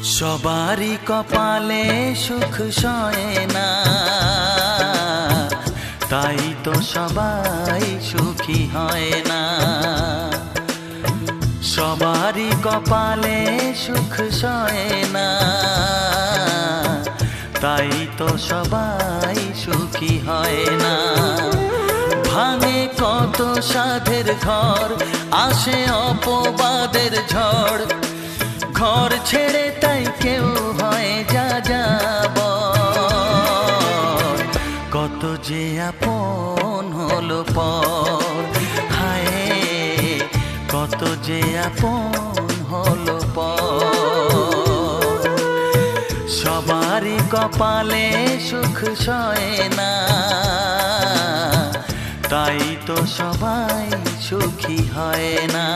সবারই কপালে সুখ সয় না, তাই তো সবাই সুখী হয় না। সবারই কপালে সুখ সয় না, তাই তো সবাই সুখী হয় না। ভাঙে কত সাধের ঘর, আসে অপবাদের ঝড়, ঘর ছেড়ে তাই কেউ হয় যা যাব। কত যে আপন হলো পর, হায় কত যে আপন হলো পর। সবারই কপালে সুখ সয় না, তাই তো সবাই সুখী হয় না।